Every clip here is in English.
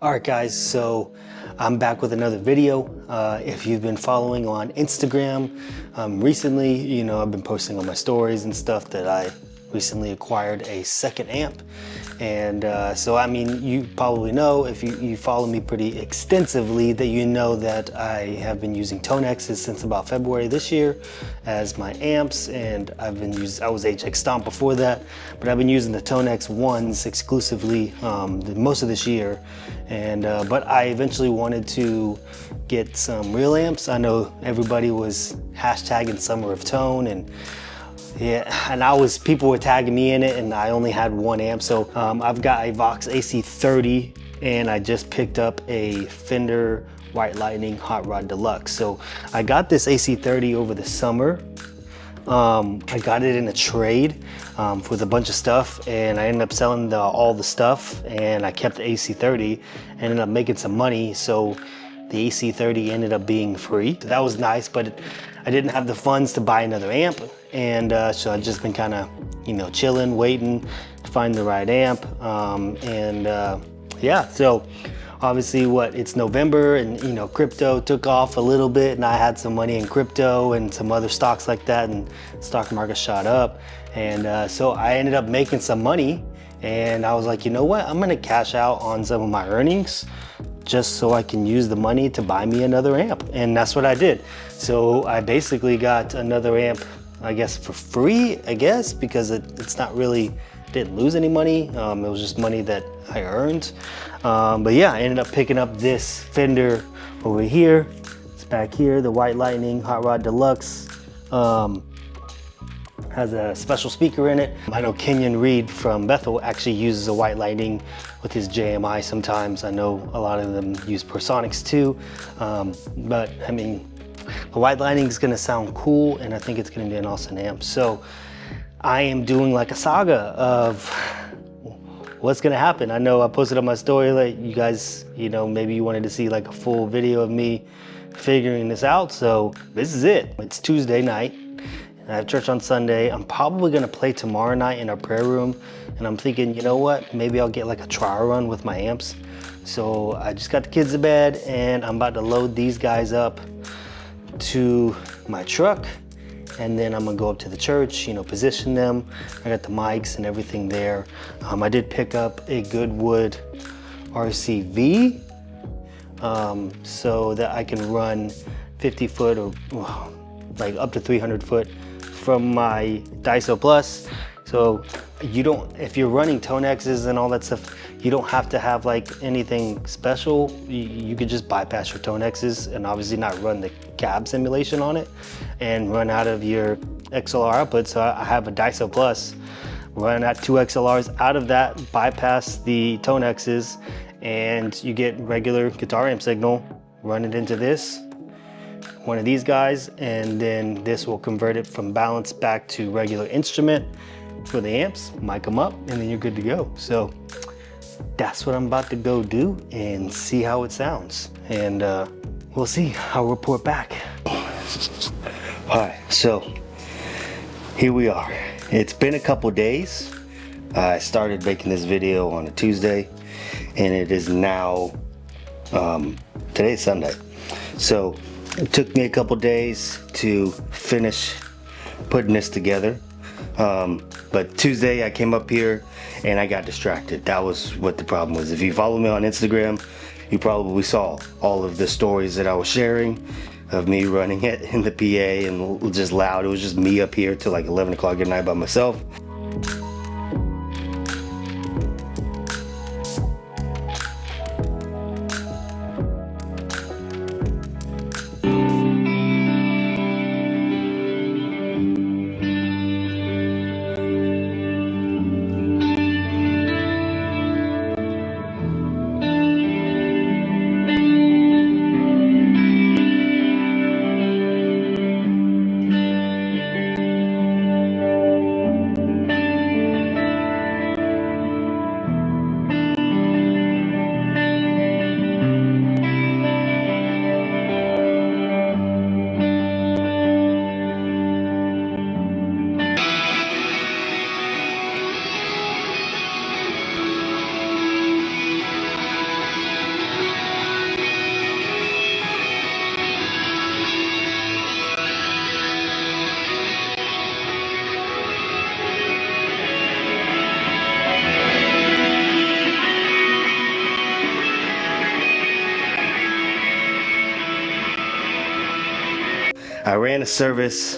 All right, guys, so I'm back with another video. If you've been following on Instagram, recently, I've been posting on my stories and stuff that I recently acquired a second amp. And so, I mean, you probably know, if you follow me pretty extensively, that you know that I have been using Tonexes since about February this year as my amps, and I was HX Stomp before that, but I've been using the Tonex ones exclusively most of this year. And but I eventually wanted to get some real amps. I know everybody was hashtagging Summer of Tone, and yeah, and people were tagging me in it, and I only had one amp. So I've got a Vox AC30, and I just picked up a Fender White Lightning Hot Rod Deluxe. So I got this AC30 over the summer. I got it in a trade with a bunch of stuff, and I ended up selling all the stuff, and I kept the AC30, ended up making some money. So the AC30 ended up being free. So that was nice, but I didn't have the funds to buy another amp. And so I've just been kind of, chilling, waiting to find the right amp. Yeah, so obviously it's November, and crypto took off a little bit, and I had some money in crypto and some other stocks like that, and stock market shot up. And so I ended up making some money, and I was like, you know what, I'm gonna cash out on some of my earnings just so I can use the money to buy me another amp. And that's what I did. So I basically got another amp, I guess for free, because it's not really, didn't lose any money. It was just money that I earned. But yeah, I ended up picking up this Fender over here. It's back here, the White Lightning Hot Rod Deluxe. Has a special speaker in it. I know Kenyon Reed from Bethel actually uses a White Lightning with his JMI sometimes. I know a lot of them use Personics too. But I mean, the White Lightning is gonna sound cool, and I think it's gonna be an awesome amp. So I am doing like a saga of what's gonna happen. I know I posted on my story, like, you guys, maybe you wanted to see like a full video of me figuring this out. So this is it. It's Tuesday night. I have church on Sunday. I'm probably gonna play tomorrow night in our prayer room. And I'm thinking, you know what? Maybe I'll get like a trial run with my amps. So I just got the kids to bed, and I'm about to load these guys up to my truck. And then I'm gonna go up to the church, position them. I got the mics and everything there. I did pick up a Goodwood RCV so that I can run 50 foot or like up to 300 foot from my Daiso Plus. So if you're running Tonexes and all that stuff, you don't have to have like anything special. You could just bypass your Tonexes and obviously not run the cab simulation on it and run out of your XLR output. So I have a Daiso Plus, run at 2 XLRs out of that, bypass the Tonexes, and you get regular guitar amp signal, run it into one of these guys, and then this will convert it from balance back to regular instrument for the amps, mic them up, and then you're good to go. So that's what I'm about to go do and see how it sounds. And we'll see. I'll report back. All right, so here we are. It's been a couple days. I started making this video on a Tuesday, and it is now, today's Sunday. So it took me a couple days to finish putting this together. But Tuesday I came up here and I got distracted. That was what the problem was. If you follow me on Instagram, you probably saw all of the stories that I was sharing of me running it in the PA and just loud. It was just me up here till like 11 o'clock at night by myself. I ran a service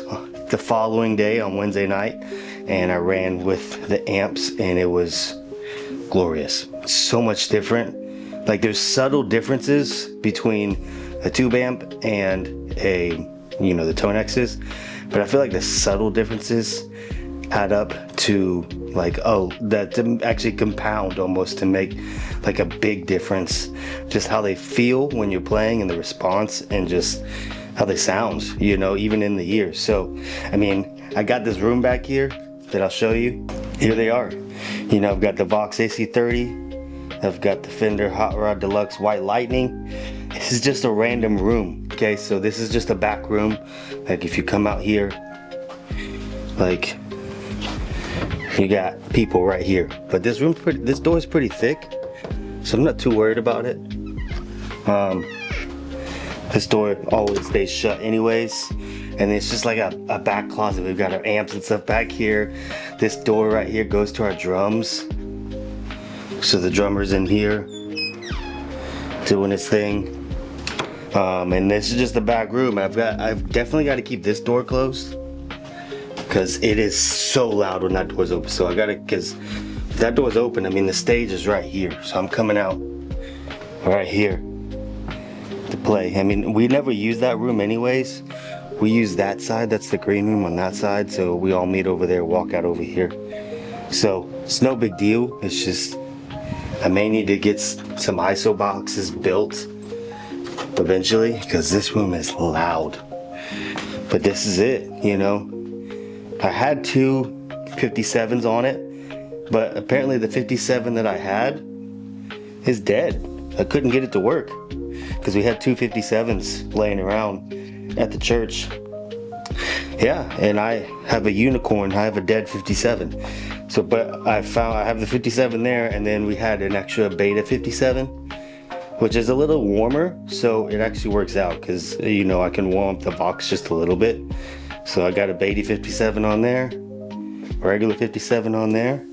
the following day on Wednesday night, and I ran with the amps, and it was glorious. So much different. Like, there's subtle differences between a tube amp and a, the tonexes, but I feel like the subtle differences add up to like, that to actually compound almost to make like a big difference. Just how they feel when you're playing and the response, and just how they sound, even in the ear. So, I mean, I got this room back here that I'll show you. Here they are. I've got the Vox AC30. I've got the Fender Hot Rod Deluxe White Lightning. This is just a random room, okay? So this is just a back room. Like, if you come out here, like, you got people right here. But this door is pretty thick, so I'm not too worried about it. This door always stays shut anyways, and it's just like a back closet. We've got our amps and stuff back here. This door right here goes to our drums, so the drummer's in here doing his thing. And this is just the back room. I've definitely got to keep this door closed because it is so loud when that door's open. So because if that door's open, I mean, the stage is right here, so I'm coming out right here to play. I mean, we never use that room anyways. We use that side. That's the green room on that side, so we all meet over there, walk out over here. So it's no big deal. It's just I may need to get some ISO boxes built eventually, because this room is loud. But this is it. I had two 57s on it, but apparently the 57 that I had is dead. I couldn't get it to work because we had two 57s laying around at the church. Yeah, and I have a unicorn. I have a dead 57. So, but I have the 57 there, and then we had an extra beta 57, which is a little warmer, so it actually works out because I can warm up the box just a little bit. So I got a beta 57 on there, regular 57 on there,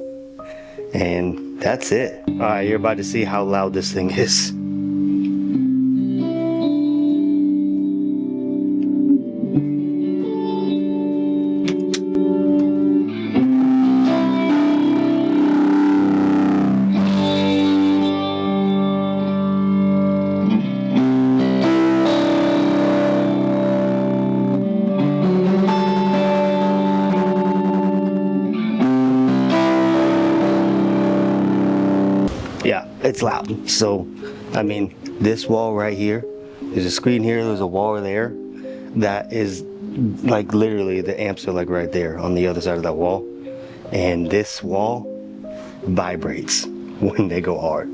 and that's it. All right, you're about to see how loud this thing is. Yeah, it's loud. So, I mean, this wall right here, there's a screen here, there's a wall there. That is like literally the amps are like right there on the other side of that wall. And this wall vibrates when they go hard.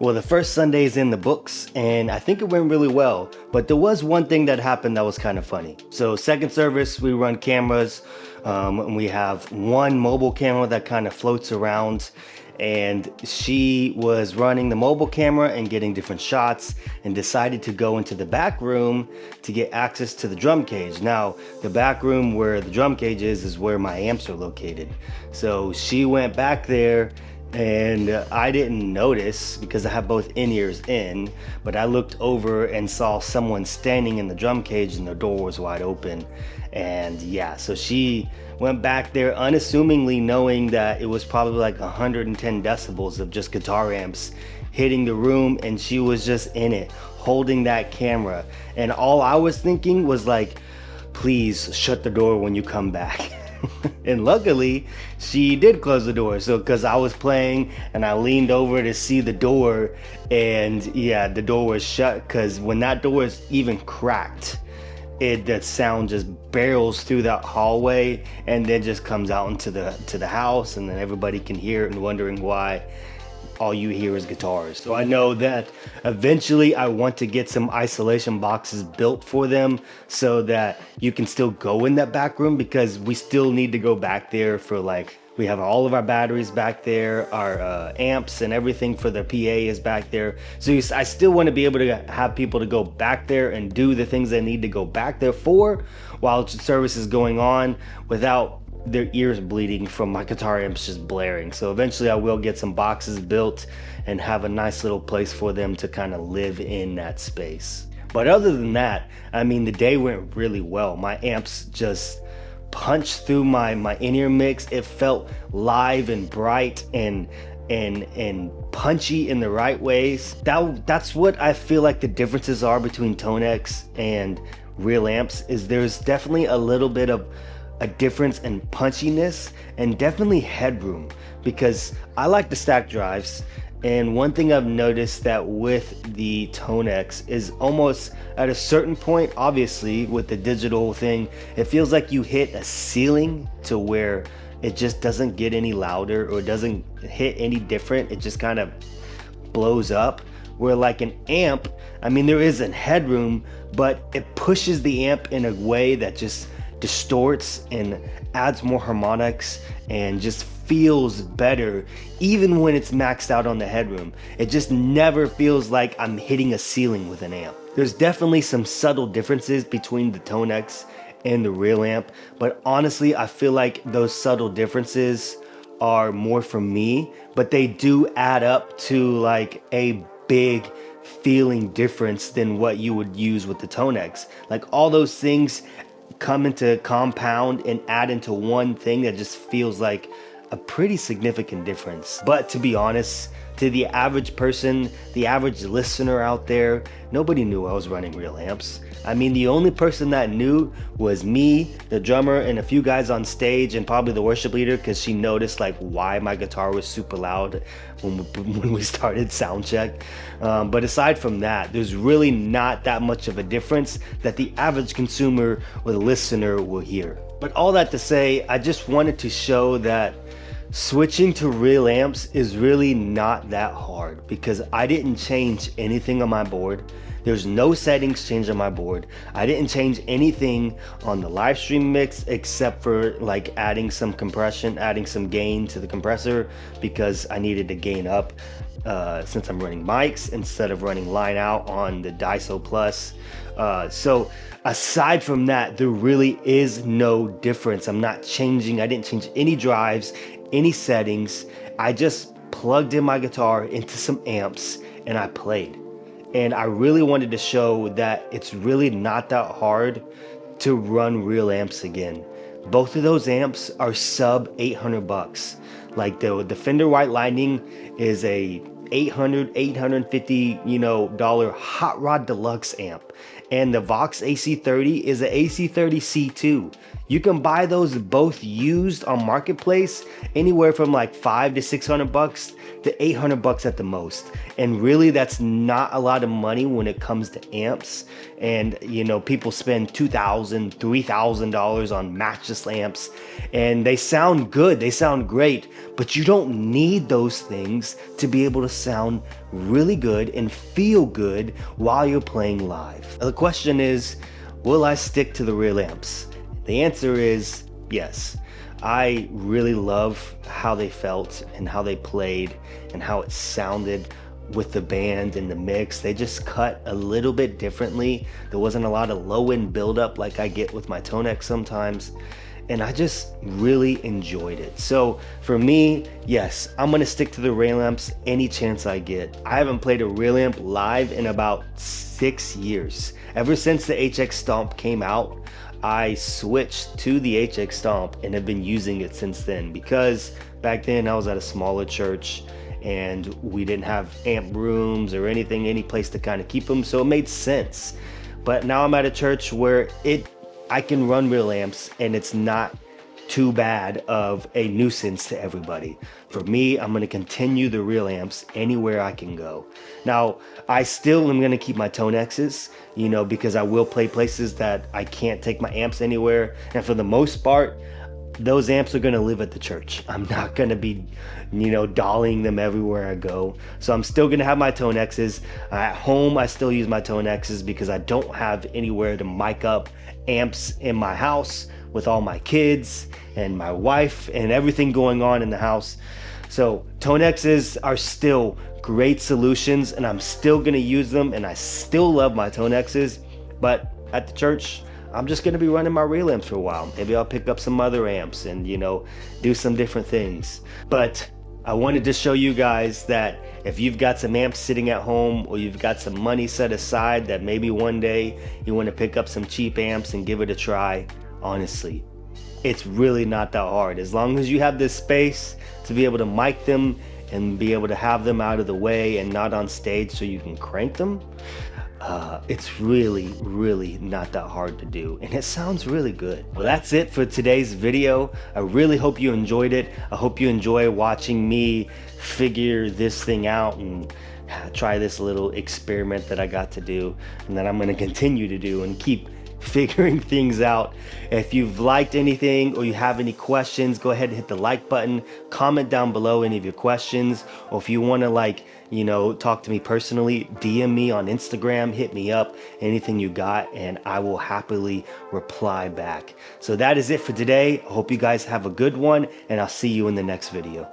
Well, the first Sunday is in the books, and I think it went really well. But there was one thing that happened that was kind of funny. So second service, we run cameras, and we have one mobile camera that kind of floats around. And she was running the mobile camera and getting different shots, and decided to go into the back room to get access to the drum cage. Now, the back room where the drum cage is where my amps are located. So she went back there, and I didn't notice because I have both in-ears in, but I looked over and saw someone standing in the drum cage and the door was wide open. And yeah, so she went back there unassumingly, knowing that it was probably like 110 decibels of just guitar amps hitting the room, and she was just in it holding that camera. And all I was thinking was like, please shut the door when you come back. And luckily she did close the door, so because I was playing and I leaned over to see the door, and yeah, the door was shut, because when that door is even cracked, that sound just barrels through that hallway and then just comes out into the house, and then everybody can hear it and wondering why all you hear is guitars. So I know that eventually I want to get some isolation boxes built for them so that you can still go in that back room, because we still need to go back there for, like, we have all of our batteries back there, our amps and everything for the PA is back there. So I still want to be able to have people to go back there and do the things they need to go back there for while service is going on, without their ears bleeding from my guitar amps just blaring. So eventually I will get some boxes built and have a nice little place for them to kind of live in that space. But other than that, I mean, the day went really well. My amps just punched through my in-ear mix. It felt live and bright and punchy in the right ways. That's what I feel like the differences are between tonex and real amps, is there's definitely a little bit of a difference in punchiness and definitely headroom, because I like to stack drives. And one thing I've noticed that with the tonex is almost at a certain point, obviously with the digital thing, it feels like you hit a ceiling to where it just doesn't get any louder or doesn't hit any different. It just kind of blows up. Where like an amp, I mean, there is a headroom, but it pushes the amp in a way that just distorts and adds more harmonics and just feels better even when it's maxed out on the headroom. It just never feels like I'm hitting a ceiling with an amp. There's definitely some subtle differences between the tonex and the real amp, but honestly I feel like those subtle differences are more for me, but they do add up to like a big feeling difference than what you would use with the tonex. Like all those things come into compound and add into one thing that just feels like a pretty significant difference. But to be honest, to the average person, the average listener out there, nobody knew I was running real amps. I mean, the only person that knew was me, the drummer, and a few guys on stage, and probably the worship leader, because she noticed like why my guitar was super loud when we started sound check. But aside from that, there's really not that much of a difference that the average consumer or the listener will hear. But all that to say, I just wanted to show that switching to real amps is really not that hard, because I didn't change anything on my board. There's no settings changed on my board. I didn't change anything on the live stream mix except for like adding some compression, adding some gain to the compressor, because I needed to gain up since I'm running mics instead of running line out on the Daiso Plus. So aside from that, there really is no difference. I'm not changing. I didn't change any drives, any settings. I just plugged in my guitar into some amps and I played. And I really wanted to show that it's really not that hard to run real amps again. Both of those amps are sub 800 bucks. Like the Fender White Lightning is a $850 dollar Hot Rod Deluxe amp. and the Vox AC30 is an AC30 C2. You can buy those both used on Marketplace anywhere from like $500 to $600 to $800 at the most. And really that's not a lot of money when it comes to amps. And you know, people spend $2,000, $3,000 on matchless amps and they sound good, they sound great, but you don't need those things to be able to sound really good and feel good while you're playing live. The question is, will I stick to the real amps? The answer is yes. I really love how they felt and how they played and how it sounded with the band and the mix. They just cut a little bit differently. There wasn't a lot of low end buildup like I get with my tonex sometimes. And I just really enjoyed it. So for me, yes, I'm gonna stick to the rail amps any chance I get. I haven't played a rail amp live in about 6 years. Ever since the HX Stomp came out, I switched to the HX Stomp and have been using it since then, because back then I was at a smaller church and we didn't have amp rooms or anything, any place to kind of keep them, so it made sense. But now I'm at a church where I can run real amps and it's not too bad of a nuisance to everybody. For me, I'm gonna continue the real amps anywhere I can go. Now, I still am gonna keep my tonexes, you know, because I will play places that I can't take my amps anywhere. And for the most part, those amps are gonna live at the church. I'm not gonna be, you know, dollying them everywhere I go. So I'm still gonna have my tonexes. At home, I still use my tonexes because I don't have anywhere to mic up amps in my house with all my kids and my wife and everything going on in the house. So tonexes are still great solutions and I'm still gonna use them, and I still love my tonexes, but at the church, I'm just gonna be running my real amps for a while. Maybe I'll pick up some other amps and, you know, do some different things. But I wanted to show you guys that if you've got some amps sitting at home, or you've got some money set aside that maybe one day you want to pick up some cheap amps and give it a try, honestly, it's really not that hard. As long as you have this space to be able to mic them and be able to have them out of the way and not on stage so you can crank them, it's really not that hard to do, and it sounds really good. Well, that's it for today's video. I really hope you enjoyed it. I hope you enjoy watching me figure this thing out and try this little experiment that I got to do, and that I'm going to continue to do and keep figuring things out. If you've liked anything or you have any questions, go ahead and hit the like button, comment down below any of your questions, or if you want to, like, you know, talk to me personally, DM me on Instagram, hit me up, anything you got, and I will happily reply back. So that is it for today. I hope you guys have a good one, and I'll see you in the next video.